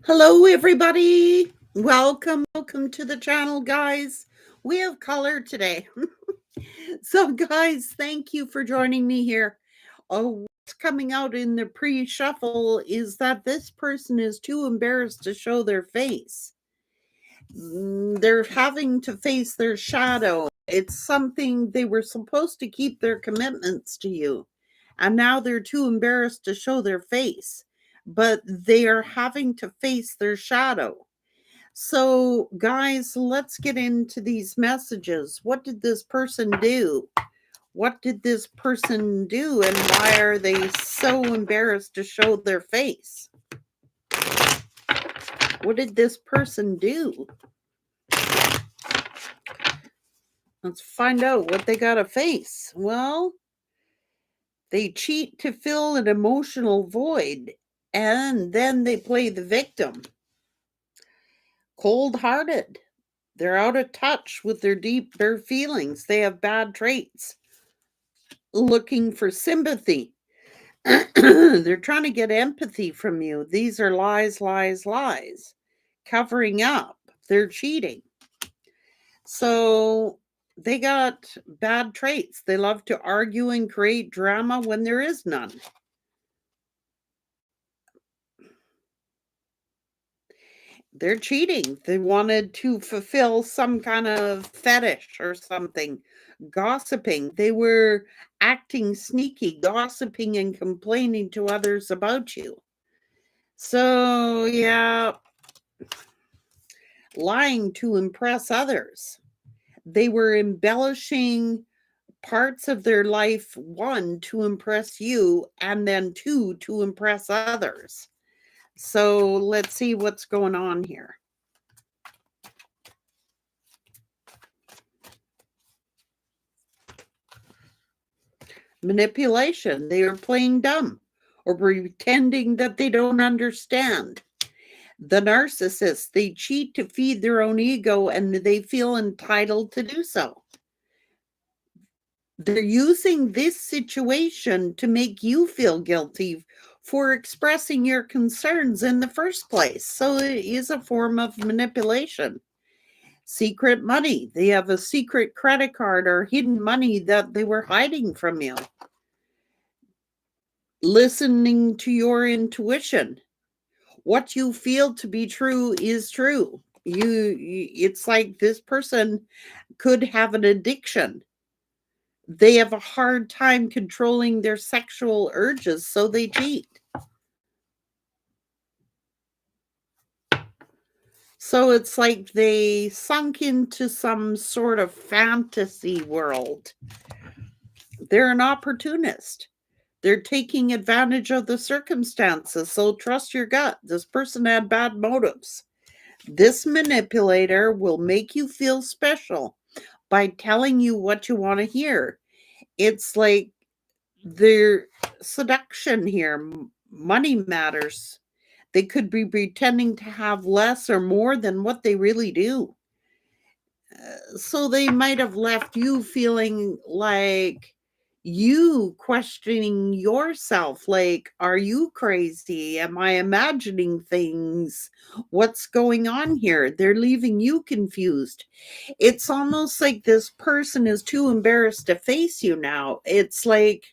Hello, everybody. Welcome to the channel, guys. We have color today. So, guys, thank you for joining me here. Oh, what's coming out in the pre-shuffle is that this person is too embarrassed to show their face. They're having to face their shadow. It's something they were supposed to keep their commitments to you, and now they're too embarrassed to show their face, but they are having to face their shadow. So, guys, let's get into these messages. What did this person do? What did this person do, and why are they so embarrassed to show their face? What did this person do? Let's find out what they got to face. Well, they cheat to fill an emotional void, and then they play the victim. Cold hearted. They're out of touch with their feelings. They have bad traits. Looking for sympathy. They're trying to get empathy from you. These are lies, lies, lies. Covering up. They're cheating. So they got bad traits. They love to argue and create drama when there is none. They're cheating. They wanted to fulfill some kind of fetish or something. Gossiping. They were acting sneaky, gossiping and complaining to others about you. So, yeah, lying to impress others. They were embellishing parts of their life, one, to impress you, and then two, to impress others. So let's see what's going on here. Manipulation. They are playing dumb or pretending that they don't understand. The narcissist, they cheat to feed their own ego and they feel entitled to do so. They're using this situation to make you feel guilty for expressing your concerns in the first place. So it is a form of manipulation. Secret money. They have a secret credit card or hidden money that they were hiding from you. Listening to your intuition. What you feel to be true is true. It's like this person could have an addiction. They have a hard time controlling their sexual urges, so they cheat. So it's like they sunk into some sort of fantasy world. They're an opportunist. They're taking advantage of the circumstances. So trust your gut. This person had bad motives. This manipulator will make you feel special by telling you what you want to hear. It's like their seduction here. Money matters. They could be pretending to have less or more than what they really do. So they might have left you feeling like you questioning yourself, like, are you crazy? Am I imagining things? What's going on here? They're leaving you confused. It's almost like this person is too embarrassed to face you now. It's like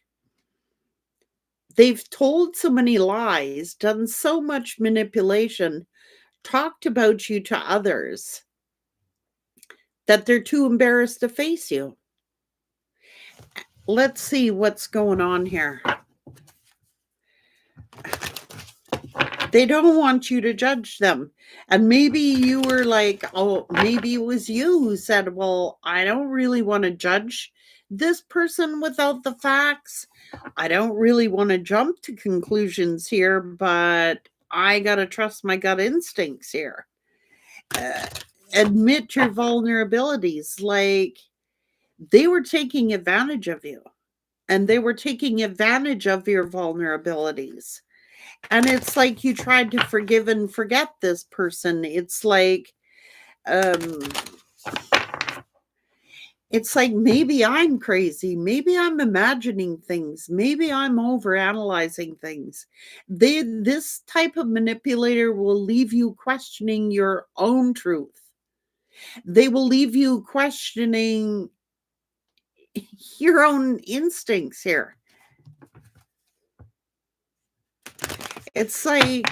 they've told so many lies, done so much manipulation, talked about you to others that they're too embarrassed to face you. Let's see what's going on here. They don't want you to judge them. And maybe you were like, oh, maybe it was you who said, well, I don't really want to judge this person without the facts. I don't really want to jump to conclusions here, but I got to trust my gut instincts here. Admit your vulnerabilities. Like, they were taking advantage of you and they were taking advantage of your vulnerabilities. And it's like you tried to forgive and forget this person. It's like um It's like maybe I'm crazy, maybe I'm imagining things, maybe I'm overanalyzing things. This type of manipulator will leave you questioning your own truth. They will leave you questioning your own instincts here. It's like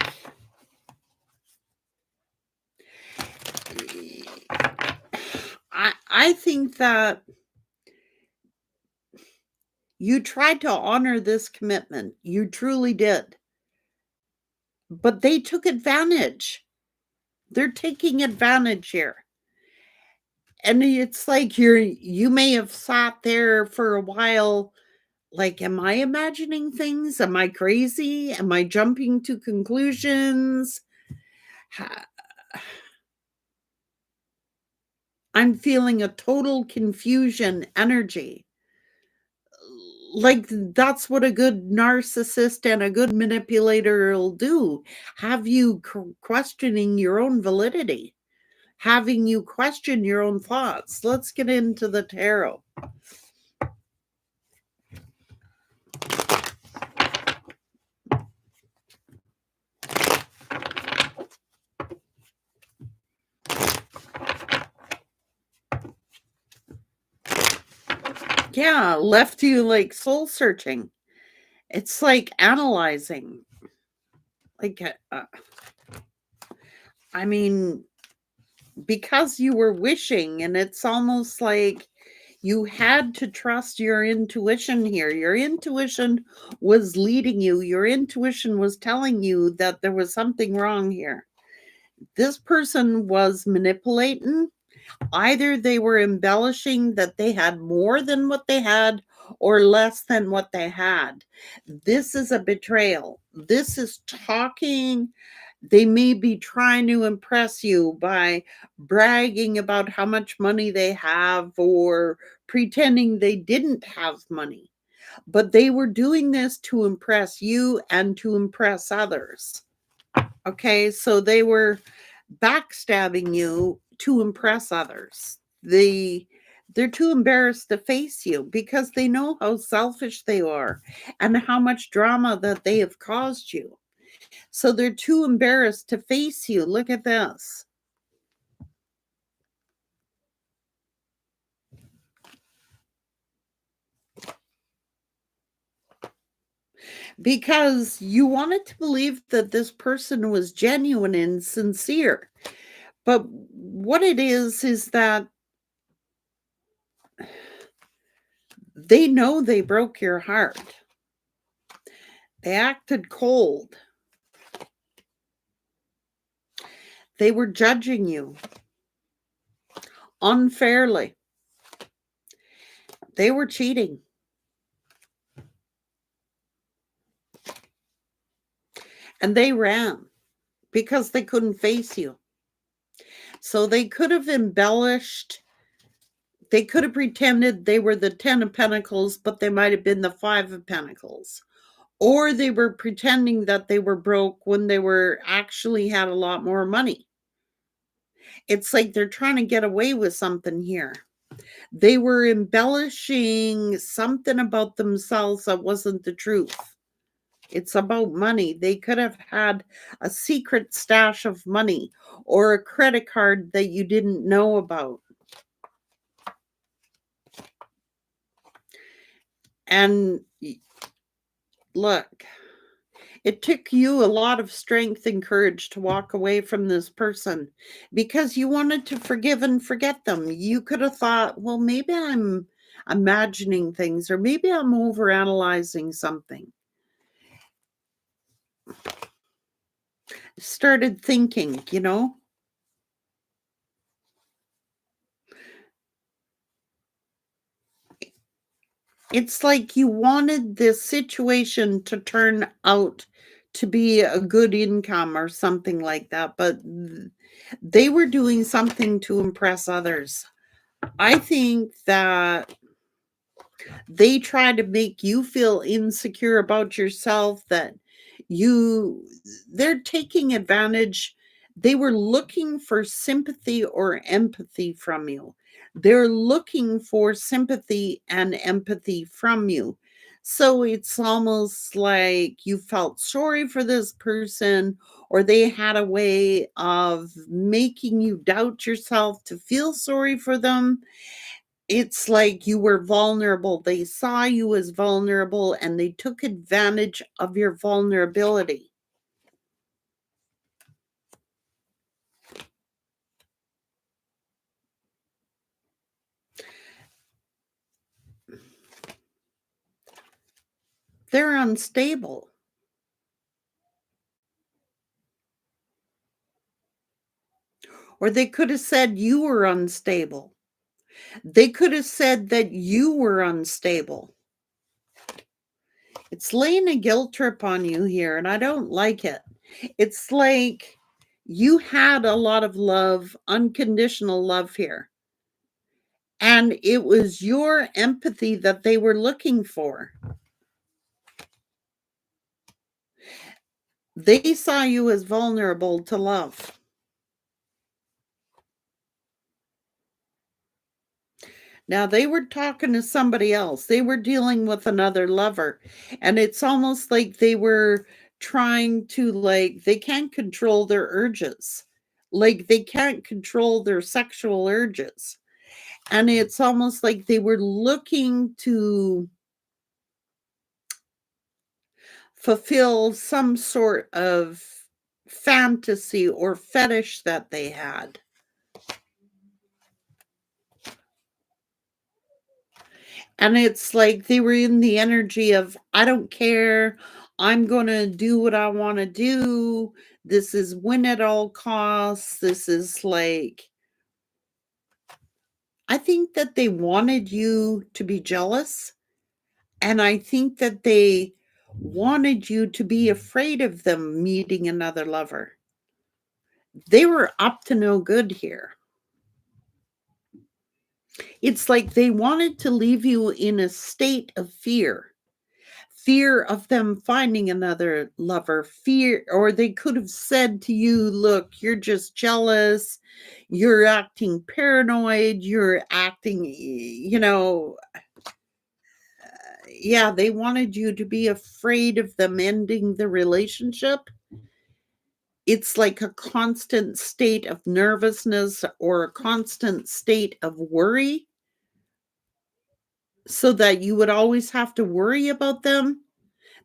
I think that you tried to honor this commitment. You truly did. But they took advantage. They're taking advantage here. And it's like you may have sat there for a while like, am I imagining things? Am I crazy? Am I jumping to conclusions? Ha- I'm feeling a total confusion energy. Like, that's what a good narcissist and a good manipulator will do. Have you questioning your own validity, having you question your own thoughts. Let's get into the tarot. Yeah, left you like soul searching. It's like analyzing. Like, I mean, because you were wishing, and it's almost like you had to trust your intuition here. Your intuition was leading you, your intuition was telling you that there was something wrong here. This person was manipulating. Either they were embellishing that they had more than what they had or less than what they had. This is a betrayal. This is talking. They may be trying to impress you by bragging about how much money they have or pretending they didn't have money. But they were doing this to impress you and to impress others. Okay, so they were backstabbing you to impress others. They're too embarrassed to face you because they know how selfish they are and how much drama that they have caused you. So they're too embarrassed to face you. Look at this. Because you wanted to believe that this person was genuine and sincere. But what it is that they know they broke your heart. They acted cold. They were judging you unfairly. They were cheating. And they ran because they couldn't face you. So they could have embellished. They could have pretended they were the 10 of Pentacles, but they might have been the 5 of Pentacles. Or they were pretending that they were broke when they were actually had a lot more money. It's like they're trying to get away with something here. They were embellishing something about themselves that wasn't the truth. It's about money. They could have had a secret stash of money or a credit card that you didn't know about. And look, it took you a lot of strength and courage to walk away from this person because you wanted to forgive and forget them. You could have thought, well, maybe I'm imagining things or maybe I'm overanalyzing something. Started thinking, it's like you wanted this situation to turn out to be a good income or something like that, but they were doing something to impress others. I think that they try to make you feel insecure about yourself, that you they're taking advantage. They were looking for sympathy or empathy from you. They're looking for sympathy and empathy from you. So it's almost like you felt sorry for this person, or they had a way of making you doubt yourself to feel sorry for them. It's like you were vulnerable. They saw you as vulnerable and they took advantage of your vulnerability. They're unstable. Or they could have said you were unstable. They could have said that you were unstable. It's laying a guilt trip on you here, and I don't like it. It's like you had a lot of love, unconditional love here. And it was your empathy that they were looking for. They saw you as vulnerable to love. Now they were talking to somebody else. They were dealing with another lover. And it's almost like they were trying to, like, they can't control their urges. Like they can't control their sexual urges. And it's almost like they were looking to fulfill some sort of fantasy or fetish that they had. And it's like they were in the energy of, I don't care. I'm going to do what I want to do. This is win at all costs. This is like, I think that they wanted you to be jealous. And I think that they wanted you to be afraid of them meeting another lover. They were up to no good here. It's like they wanted to leave you in a state of fear of them finding another lover, fear, or they could have said to you, look, you're just jealous, you're acting paranoid, you're acting, yeah, they wanted you to be afraid of them ending the relationship. It's like a constant state of nervousness or a constant state of worry, so that you would always have to worry about them.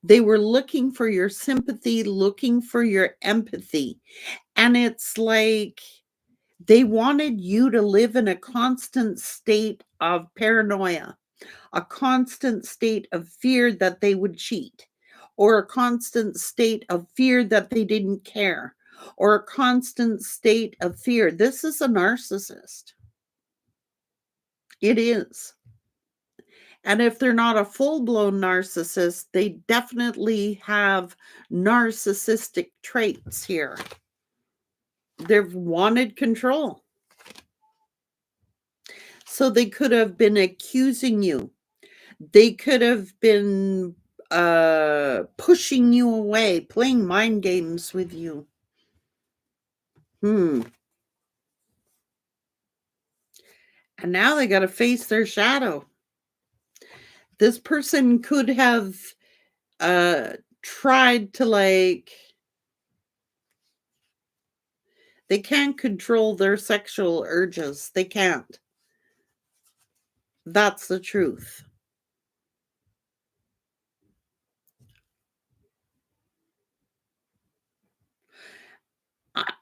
They were looking for your sympathy, looking for your empathy. And it's like they wanted you to live in a constant state of paranoia, a constant state of fear that they would cheat, or a constant state of fear that they didn't care, or a constant state of fear. This is a narcissist. It is. And if they're not a full blown narcissist, they definitely have narcissistic traits here. They've wanted control. So they could have been accusing you. They could have been pushing you away, playing mind games with you. And now they got to face their shadow. This person could have tried to, like, they can't control their sexual urges. They can't. That's the truth. I-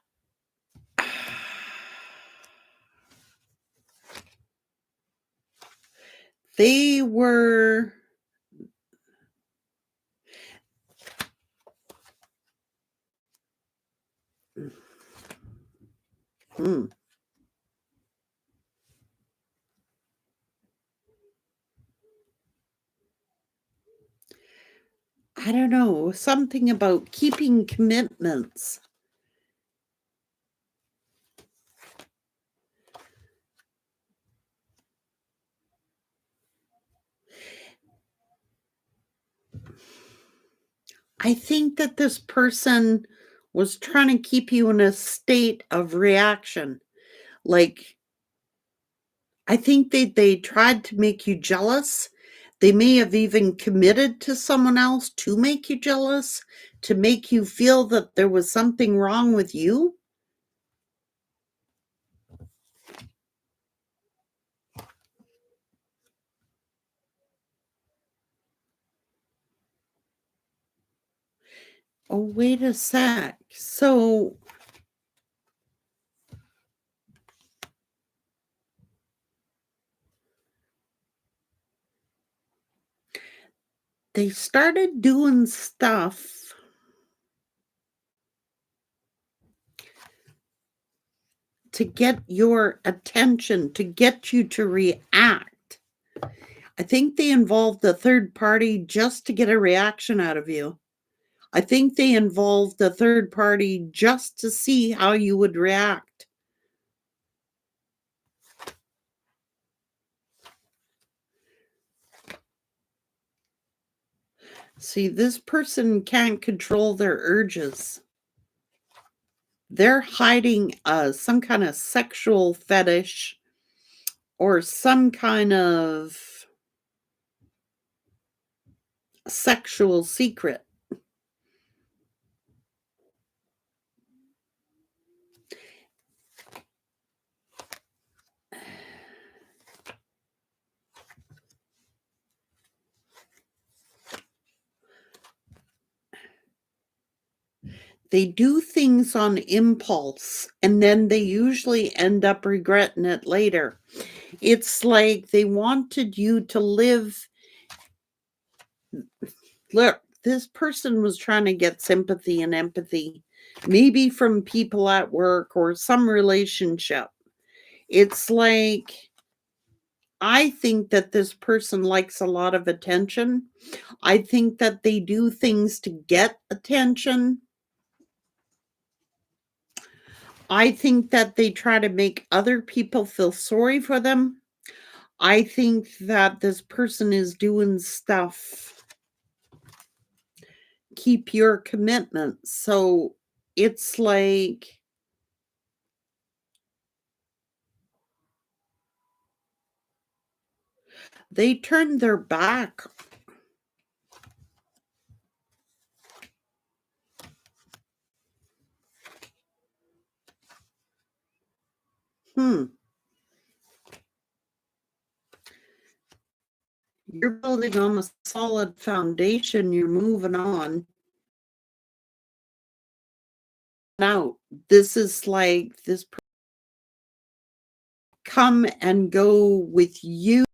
They were. Hmm. I don't know, something about keeping commitments. I think that this person was trying to keep you in a state of reaction. Like, I think they tried to make you jealous. They may have even committed to someone else to make you jealous, to make you feel that there was something wrong with you. Oh, wait a sec. So they started doing stuff to get your attention, to get you to react. I think they involved a third party just to get a reaction out of you. I think they involved a third party just to see how you would react. See, this person can't control their urges. They're hiding some kind of sexual fetish or some kind of sexual secret. They do things on impulse and then they usually end up regretting it later. It's like they wanted you to live. Look, this person was trying to get sympathy and empathy, maybe from people at work or some relationship. It's like, I think that this person likes a lot of attention. I think that they do things to get attention. I think that they try to make other people feel sorry for them. I think that this person is doing stuff, keep your commitment. So it's like they turned their back. Hmm. You're building on a solid foundation. You're moving on. Now, this is like this come and go with you.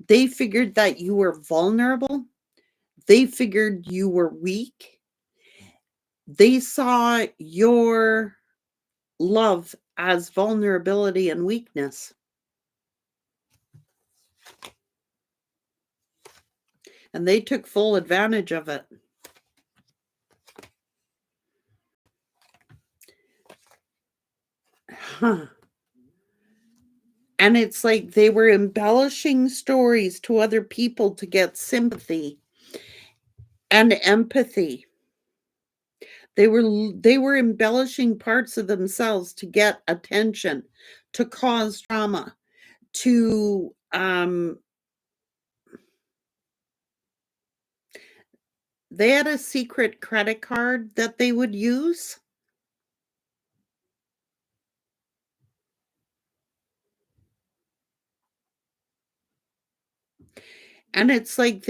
They figured that you were vulnerable. They figured you were weak. They saw your love as vulnerability and weakness. And they took full advantage of it. Huh. And it's like they were embellishing stories to other people to get sympathy and empathy. They were embellishing parts of themselves to get attention, to cause drama, to they had a secret credit card that they would use. And it's like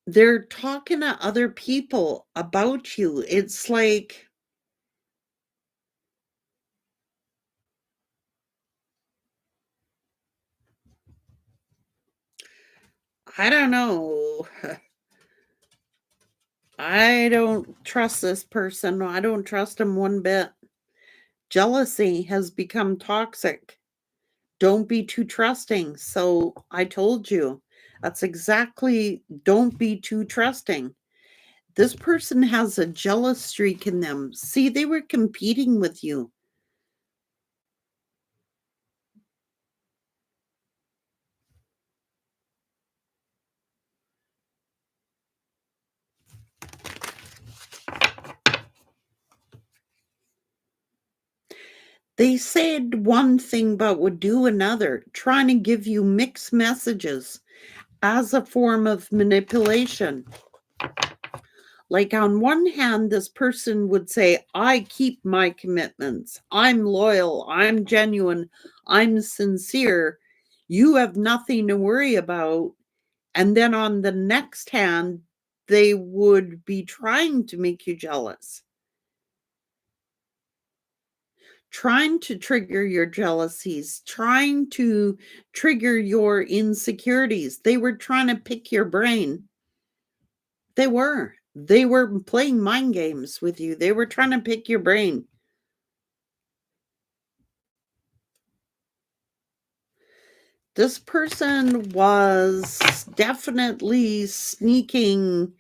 they're talking to other people about you. It's like, I don't know. I don't trust this person. I don't trust him one bit. Jealousy has become toxic. Don't be too trusting. So I told you, that's exactly, don't be too trusting. This person has a jealous streak in them. See, they were competing with you. They said one thing but would do another, trying to give you mixed messages as a form of manipulation. Like, on one hand, this person would say, I keep my commitments. I'm loyal. I'm genuine. I'm sincere. You have nothing to worry about. And then on the next hand, they would be trying to make you jealous, trying to trigger your jealousies, trying to trigger your insecurities. They were trying to pick your brain. They were. They were playing mind games with you. They were trying to pick your brain. This person was definitely sneaking.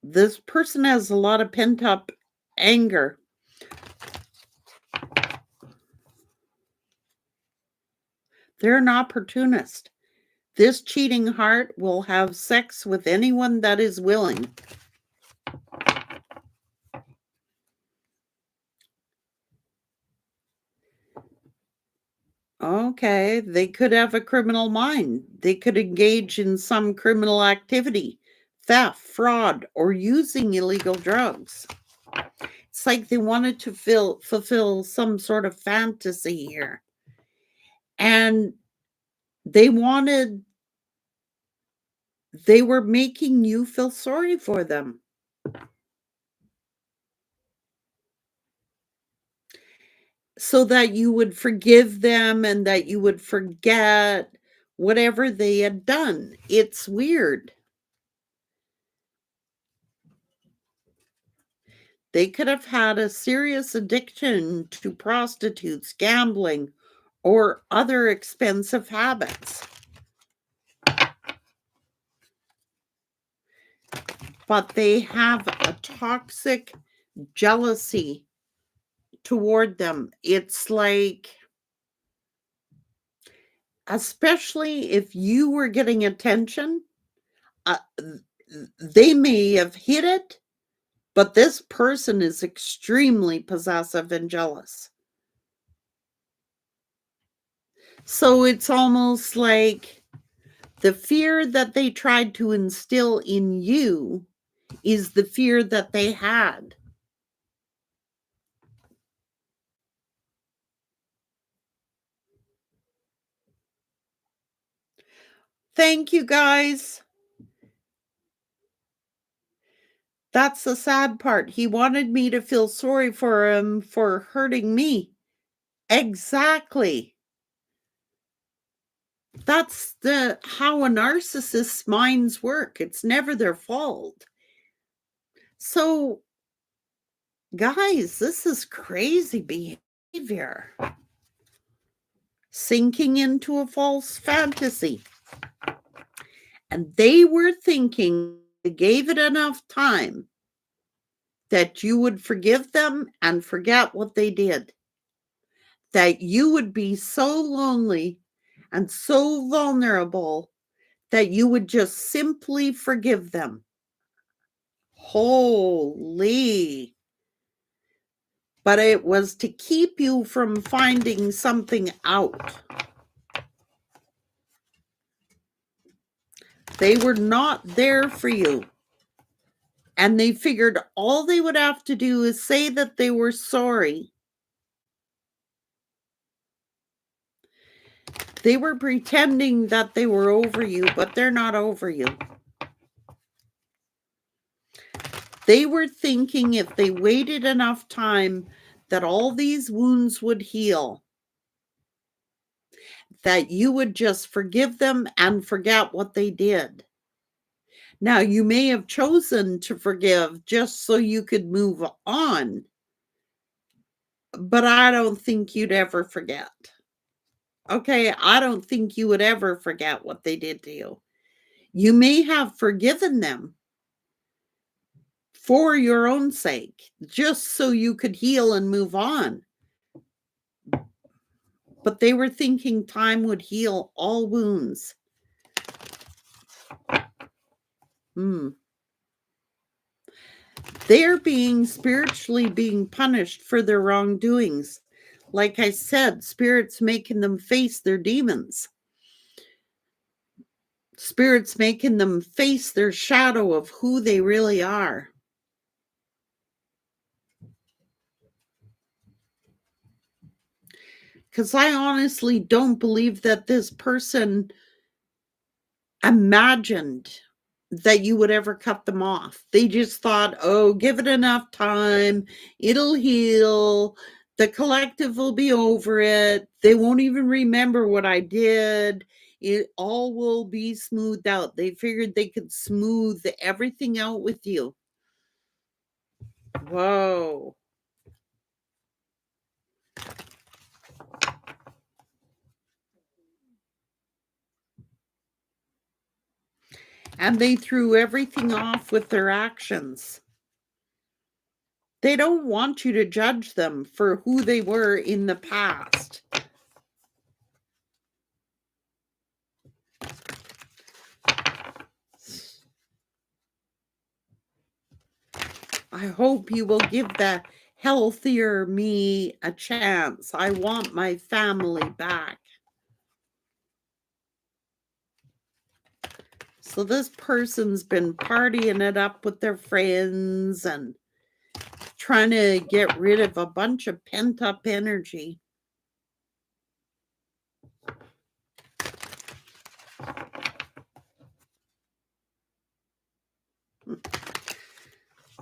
This person has a lot of pent up anger. They're an opportunist. This cheating heart will have sex with anyone that is willing. Okay, they could have a criminal mind. They could engage in some criminal activity, theft, fraud, or using illegal drugs. It's like they wanted to fulfill some sort of fantasy here. And they were making you feel sorry for them, so that you would forgive them and that you would forget whatever they had done. It's weird. They could have had a serious addiction to prostitutes, gambling, or other expensive habits. But they have a toxic jealousy toward them. It's like, especially if you were getting attention, uh, they may have hid it, but this person is extremely possessive and jealous. So it's almost like the fear that they tried to instill in you is the fear that they had. Thank you, guys. That's the sad part. He wanted me to feel sorry for him for hurting me. Exactly. That's how a narcissist's minds work. It's never their fault. So, guys, this is crazy behavior. Sinking into a false fantasy. And they were thinking they gave it enough time that you would forgive them and forget what they did. That you would be so lonely and so vulnerable that you would just simply forgive them. Holy. But it was to keep you from finding something out. They were not there for you. And they figured all they would have to do is say that they were sorry. They were pretending that they were over you, but they're not over you. They were thinking if they waited enough time that all these wounds would heal, that you would just forgive them and forget what they did. Now, you may have chosen to forgive just so you could move on, but I don't think you'd ever forget. Okay, I don't think you would ever forget what they did to you. You may have forgiven them for your own sake, just so you could heal and move on. But they were thinking time would heal all wounds. They're being spiritually being punished for their wrongdoings. Like I said, spirits making them face their demons. Spirits making them face their shadow of who they really are. Because I honestly don't believe that this person imagined that you would ever cut them off. They just thought, oh, give it enough time, it'll heal, the collective will be over it, they won't even remember what I did, it all will be smoothed out. They figured they could smooth everything out with you. Whoa. And they threw everything off with their actions. They don't want you to judge them for who they were in the past. I hope you will give the healthier me a chance. I want my family back. So this person's been partying it up with their friends and trying to get rid of a bunch of pent-up energy.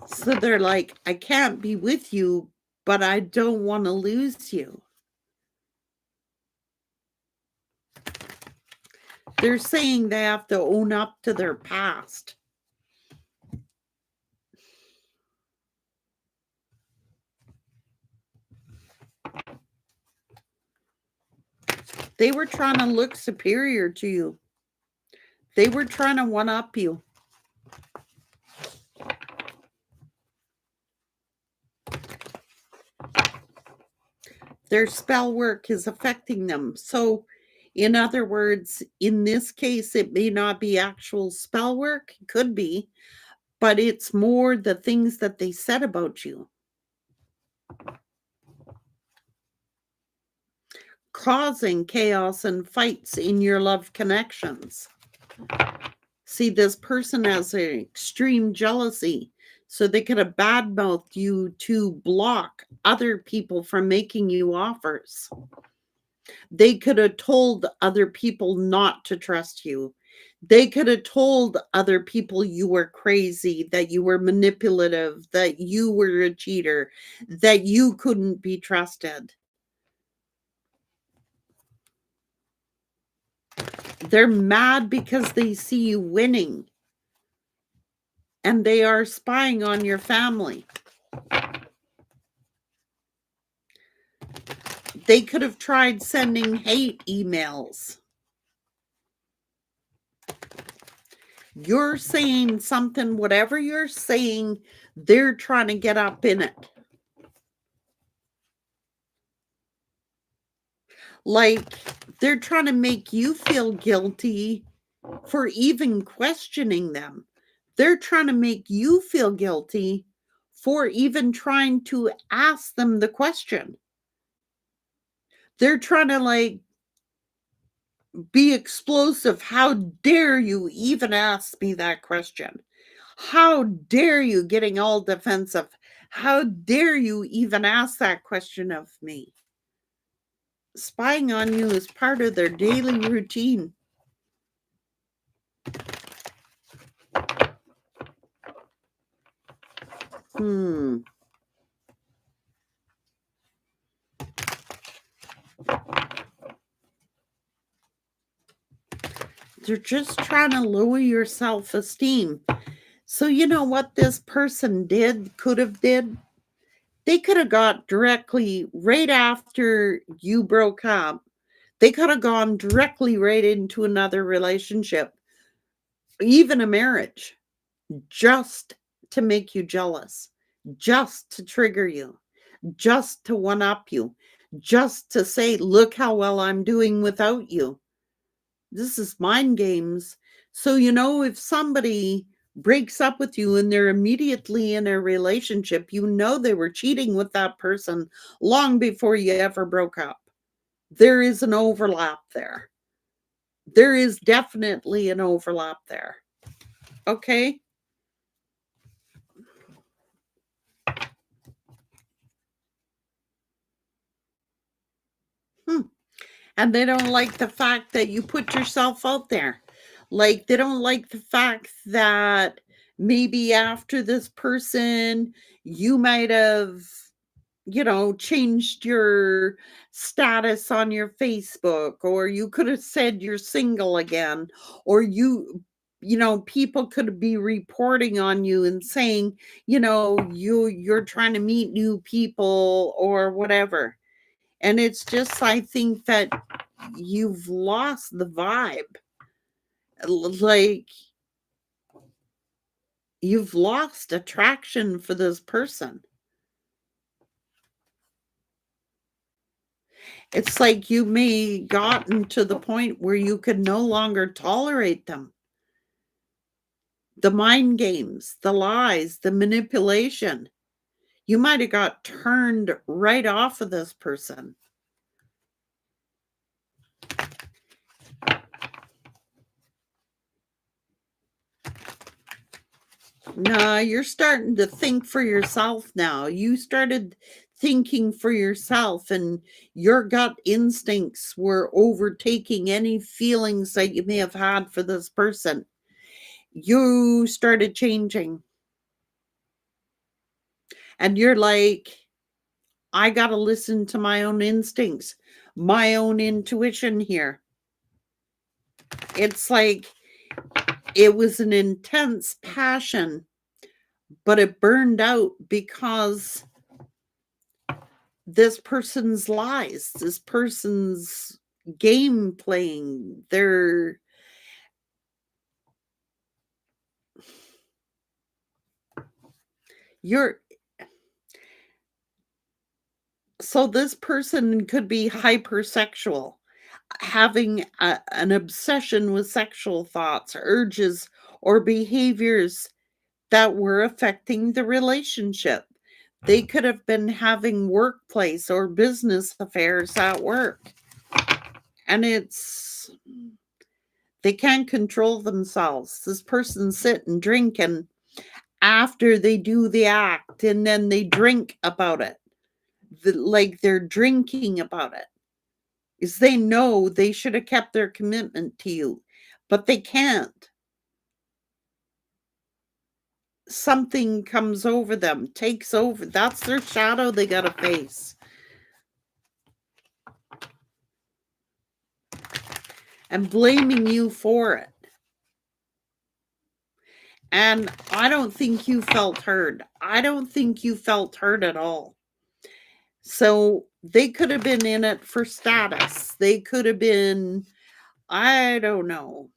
So they're like, I can't be with you, but I don't want to lose you. They're saying they have to own up to their past. They were trying to look superior to you. They were trying to one-up you. Their spell work is affecting them. So, in other words, in this case, it may not be actual spell work. It could be, but it's more the things that they said about you. Causing chaos and fights in your love connections. See, this person has an extreme jealousy, so they could have badmouthed you to block other people from making you offers. They could have told other people not to trust you. They could have told other people you were crazy, that you were manipulative, that you were a cheater, that you couldn't be trusted. They're mad because they see you winning. And they are spying on your family. They could have tried sending hate emails. You're saying something, whatever you're saying, they're trying to get up in it. Like, they're trying to make you feel guilty for even questioning them. They're trying to make you feel guilty for even trying to ask them the question. They're trying to, like, be explosive. How dare you even ask me that question? How dare you getting all defensive? How dare you even ask that question of me? Spying on you is part of their daily routine. They're just trying to lower your self-esteem. So you know what this person could have did? They could have got directly right after you broke up. They could have gone directly right into another relationship, even a marriage, just to make you jealous, just to trigger you, just to one-up you, just to say, look how well I'm doing without you. This is mind games. So, if somebody breaks up with you and they're immediately in a relationship, you know they were cheating with that person long before you ever broke up. There is an overlap there. There is definitely an overlap there. Okay? Hmm. And they don't like the fact that you put yourself out there. Like, they don't like the fact that maybe after this person, you might have, changed your status on your Facebook, or you could have said you're single again, or people could be reporting on you and saying, you're trying to meet new people or whatever. And it's just, I think that you've lost the vibe. Like, you've lost attraction for this person. It's like you may gotten to the point where you could no longer tolerate them. The mind games, the lies, the manipulation. You might have got turned right off of this person. No, you're starting to think for yourself now. You started thinking for yourself, and your gut instincts were overtaking any feelings that you may have had for this person. You started changing, and you're like, I got to listen to my own instincts, my own intuition here. It's like it was an intense passion, but it burned out because this person's lies, this person's game playing, you're so this person could be hypersexual, having an obsession with sexual thoughts, urges, or behaviors that were affecting the relationship. They could have been having workplace or business affairs at work. And they can't control themselves. This person sit and drink, and after they do the act, and then they drink about it. Like they're drinking about it. Is they know they should have kept their commitment to you, but they can't. Something comes over them, takes over. That's their shadow they got to face. And blaming you for it. And I don't think you felt heard. I don't think you felt heard at all. So they could have been in it for status. They could have been, I don't know.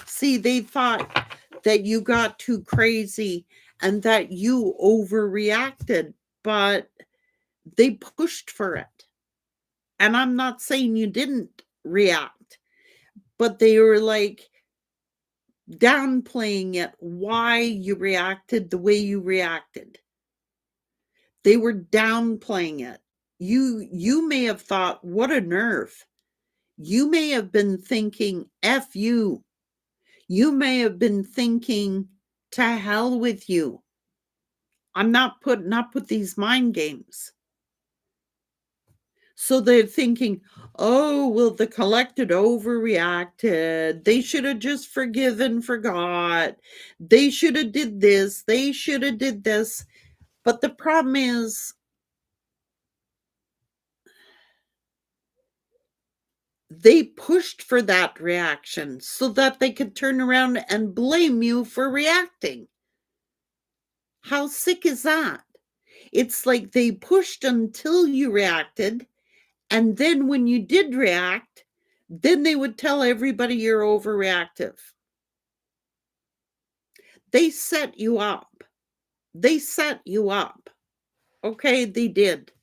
See, they thought that you got too crazy and that you overreacted, but they pushed for it. And I'm not saying you didn't react, but they were like downplaying it, why you reacted the way you reacted. They were downplaying it. You may have thought, what a nerve. You may have been thinking, F you. You may have been thinking, to hell with you. I'm not putting up with these mind games. So they're thinking, oh, well, the collected overreacted. They should have just forgiven, forgot. They should have did this. They should have did this. But the problem is, they pushed for that reaction so that they could turn around and blame you for reacting. How sick is that? It's like they pushed until you reacted, and then when you did react, then they would tell everybody you're overreactive. They set you up. They set you up. Okay, they did.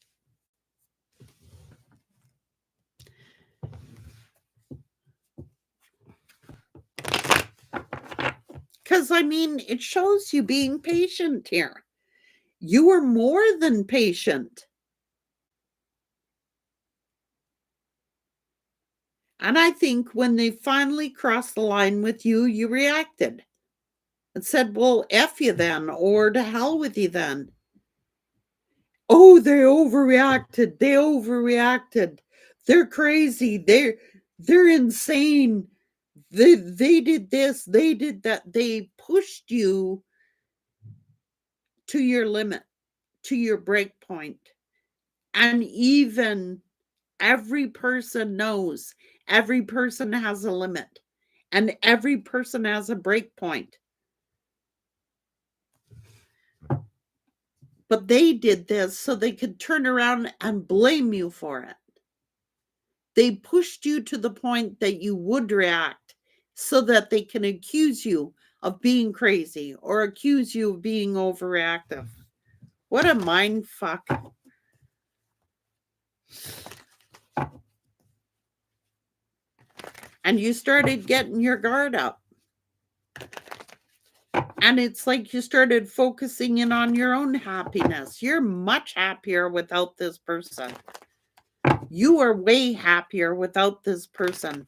Because, I mean, it shows you being patient here. You were more than patient. And I think when they finally crossed the line with you, you reacted and said, well, F you then, or to hell with you then. Oh, they overreacted. They overreacted. They're crazy. They're insane. They did this, they did that. They pushed you to your limit, to your break point. And even every person knows every person has a limit and every person has a break point. But they did this so they could turn around and blame you for it. They pushed you to the point that you would react so that they can accuse you of being crazy or accuse you of being overreactive. What a mind fuck. And you started getting your guard up. And it's like you started focusing in on your own happiness. You're much happier without this person. You are way happier without this person.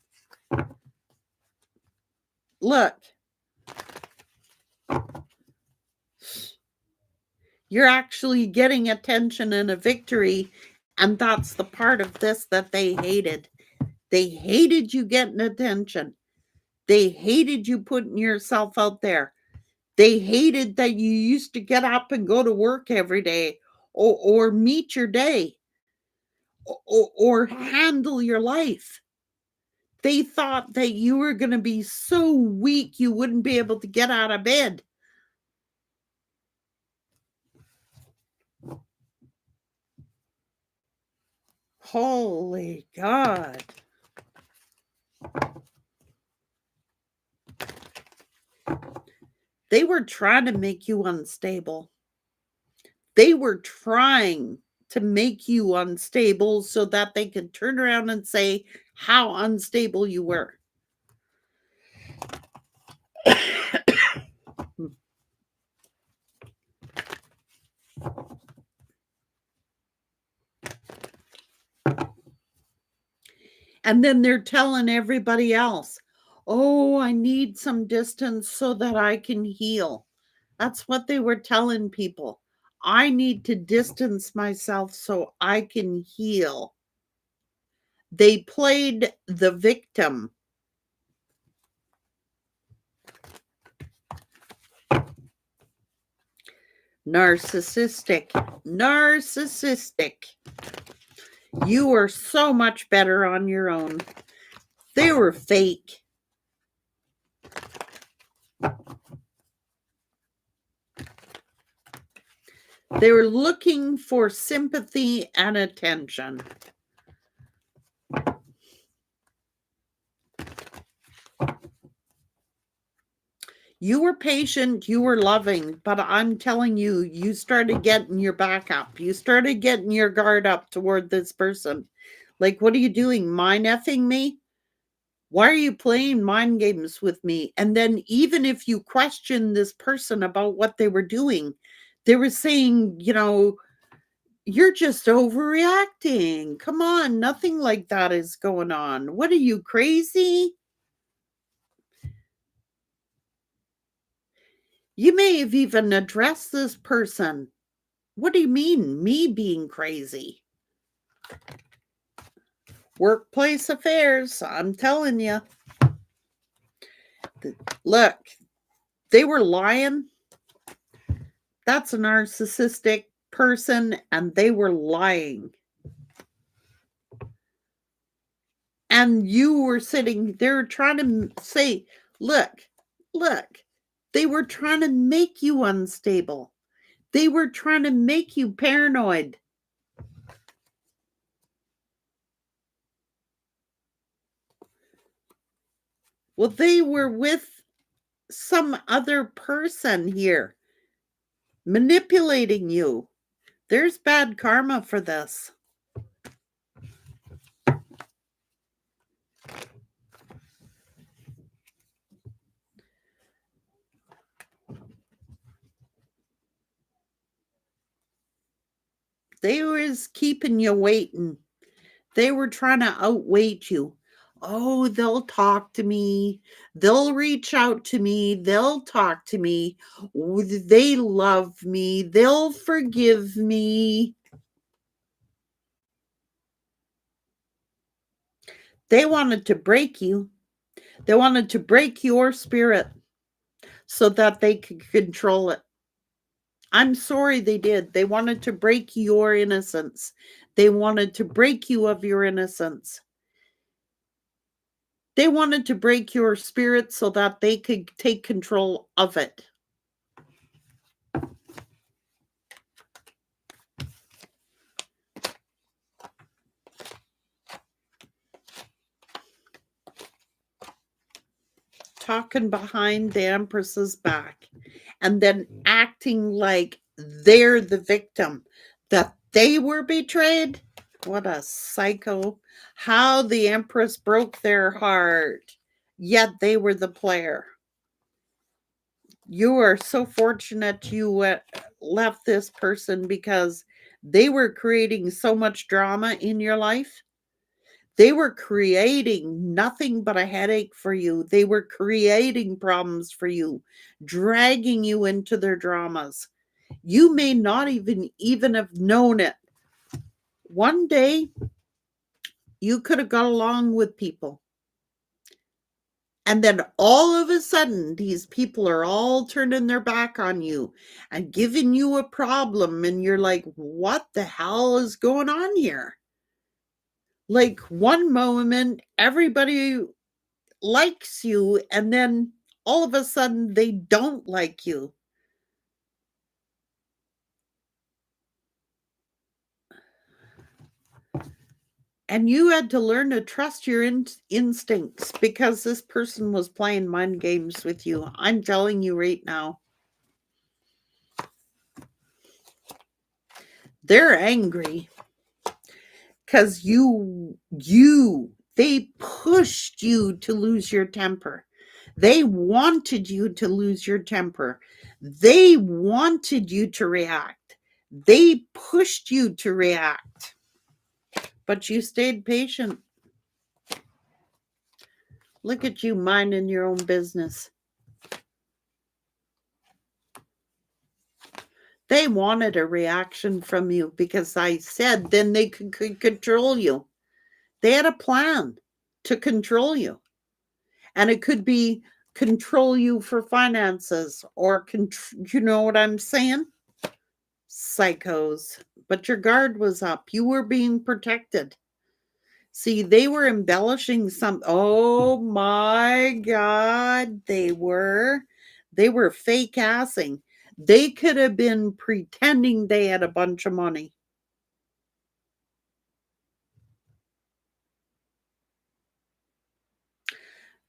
Look. You're actually getting attention and a victory. And that's the part of this that they hated. They hated you getting attention. They hated you putting yourself out there. They hated that you used to get up and go to work every day or meet your day or handle your life. They thought that you were going to be so weak you wouldn't be able to get out of bed. Holy God. They were trying to make you unstable. They were trying to make you unstable so that they could turn around and say how unstable you were. And then they're telling everybody else, oh, I need some distance so that I can heal. That's what they were telling people. I need to distance myself so I can heal. They played the victim. Narcissistic. Narcissistic. You were so much better on your own. They were fake. They were looking for sympathy and attention. You were patient, you were loving, but I'm telling you, you started getting your back up. You started getting your guard up toward this person. Like, what are you doing? Mind effing me? Why are you playing mind games with me? And then even if you question this person about what they were doing, they were saying, you know, you're just overreacting. Come on, nothing like that is going on. What are you, crazy? You may have even addressed this person. What do you mean, me being crazy? Workplace affairs, I'm telling you. Look, they were lying. That's a narcissistic person, and they were lying. And you were sitting there trying to say, look, they were trying to make you unstable. They were trying to make you paranoid. Well, they were with some other person here, manipulating you. There's bad karma for this. They was keeping you waiting. They were trying to outweight you. Oh, they'll talk to me. They'll reach out to me. They'll talk to me. They love me. They'll forgive me. They wanted to break you. They wanted to break your spirit so that they could control it. I'm sorry they did. They wanted to break your innocence. They wanted to break you of your innocence. They wanted to break your spirit so that they could take control of it. Talking behind the Empress's back and then acting like they're the victim, that they were betrayed. What a psycho. How the Empress broke their heart, yet they were the player. You are so fortunate you left this person because they were creating so much drama in your life. They were creating nothing but a headache for you. They were creating problems for you, dragging you into their dramas. You may not even have known it. One day, you could have got along with people. And then all of a sudden, these people are all turning their back on you and giving you a problem. And you're like, what the hell is going on here? Like one moment, everybody likes you, and then all of a sudden they don't like you. And you had to learn to trust your instincts because this person was playing mind games with you. I'm telling you right now. They're angry because they pushed you to lose your temper. They wanted you to lose your temper. They wanted you to react. They pushed you to react. But you stayed patient. Look at you minding your own business. They wanted a reaction from you because I said then they could control you. They had a plan to control you. And it could be control you for finances or, you know what I'm saying? Psychos. But your guard was up. You were being protected. See, they were embellishing some. Oh my God, they were. They were fake assing. They could have been pretending they had a bunch of money.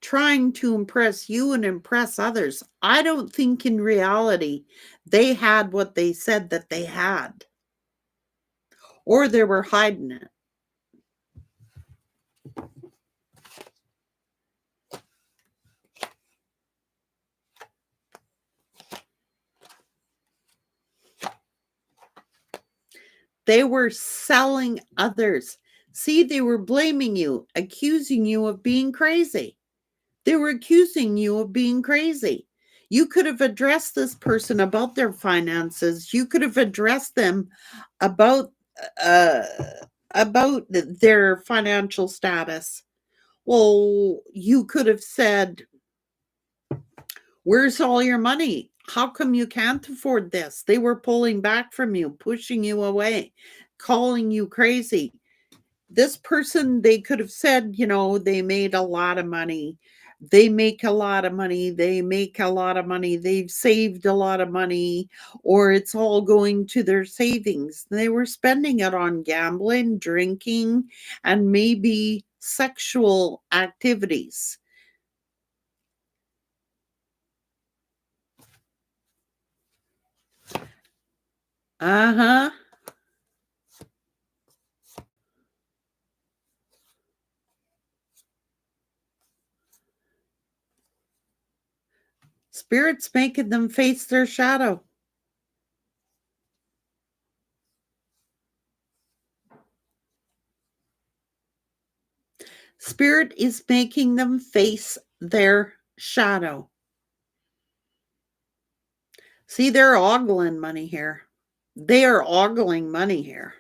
Trying to impress you and impress others. I don't think in reality they had what they said that they had, or they were hiding it. They were selling others. See, they were blaming you, accusing you of being crazy. They were accusing you of being crazy. You could have addressed this person about their finances. You could have addressed them about uh, their financial status. Well, you could have said, "Where's all your money? How come you can't afford this?" They were pulling back from you, pushing you away, calling you crazy. This person, they could have said, they made a lot of money. They make a lot of money. They make a lot of money. They've saved a lot of money, or it's all going to their savings. They were spending it on gambling, drinking, and maybe sexual activities. Uh-huh. Spirits making them face their shadow. Spirit is making them face their shadow. See, they're ogling money here. They are ogling money here.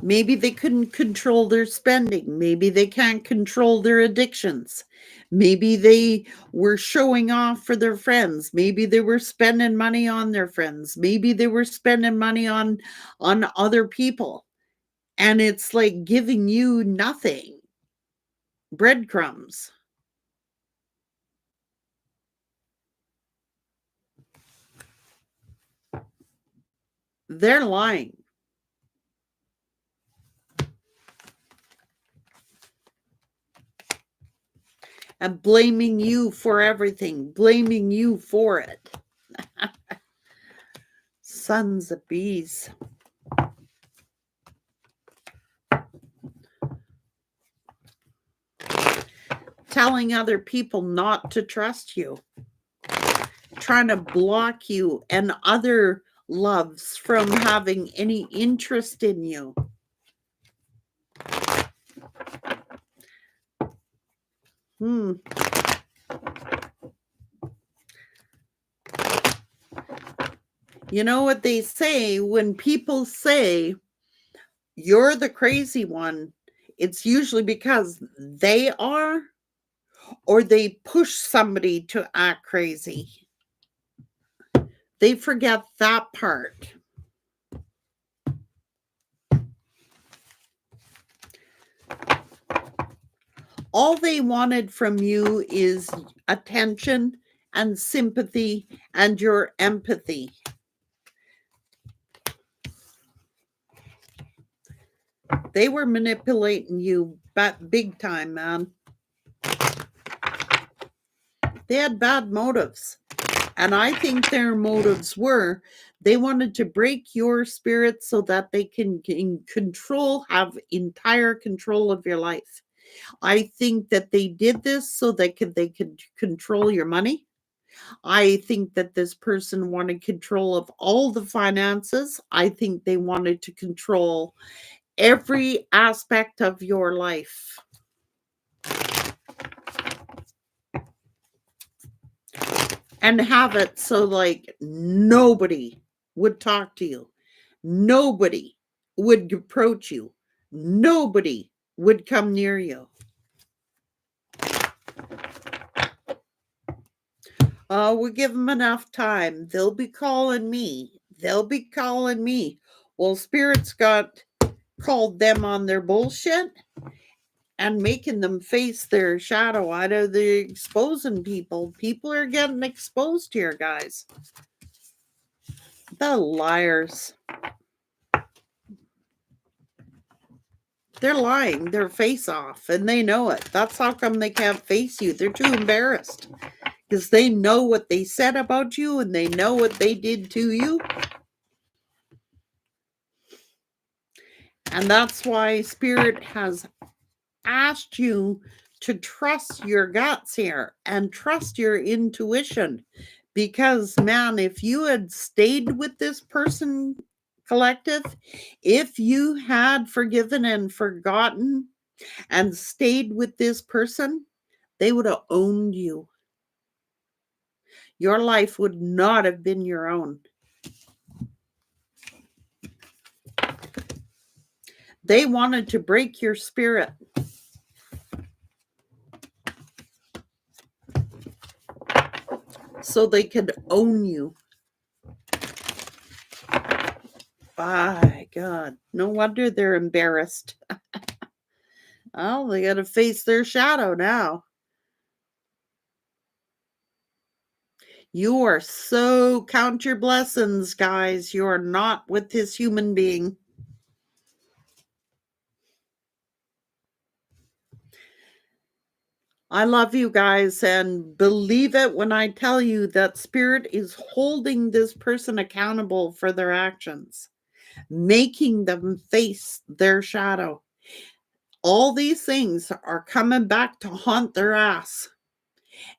Maybe they couldn't control their spending. Maybe they can't control their addictions. Maybe they were showing off for their friends. Maybe they were spending money on their friends. Maybe they were spending money on other people. And it's like giving you nothing. Breadcrumbs. They're lying. And blaming you for everything, blaming you for it. Sons of bees. Telling other people not to trust you. Trying to block you and other loves from having any interest in you. You know what they say when people say you're the crazy one, it's usually because they are or they push somebody to act crazy. They forget that part. All they wanted from you is attention and sympathy and your empathy. They were manipulating you big time, man. They had bad motives. And I think their motives were they wanted to break your spirit so that they can have entire control of your life. I think that they did this so they could control your money. I think that this person wanted control of all the finances. I think they wanted to control every aspect of your life. And have it so like nobody would talk to you. Nobody would approach you. Nobody would come near you. We give them enough time. They'll be calling me. They'll be calling me. Well, Spirit's called them on their bullshit and making them face their shadow out of the exposing people. People are getting exposed here, guys. The liars. They're lying their face off and they know it. That's how come they can't face you. They're too embarrassed because they know what they said about you and they know what they did to you. And that's why Spirit has asked you to trust your guts here and trust your intuition. Because, man, if you had stayed with this person, collective, if you had forgiven and forgotten and stayed with this person, they would have owned you. Your life would not have been your own. They wanted to break your spirit. So they could own you. My God. No wonder they're embarrassed. Oh, they got to face their shadow now. You are so count your blessings, guys. You are not with this human being. I love you guys and believe it when I tell you that Spirit is holding this person accountable for their actions, making them face their shadow. All these things are coming back to haunt their ass.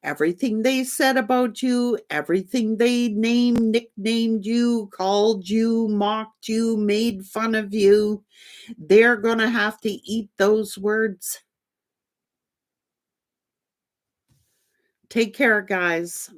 Everything they said about you, everything they nicknamed you, called you, mocked you, made fun of you, they're going to have to eat those words. Take care, guys.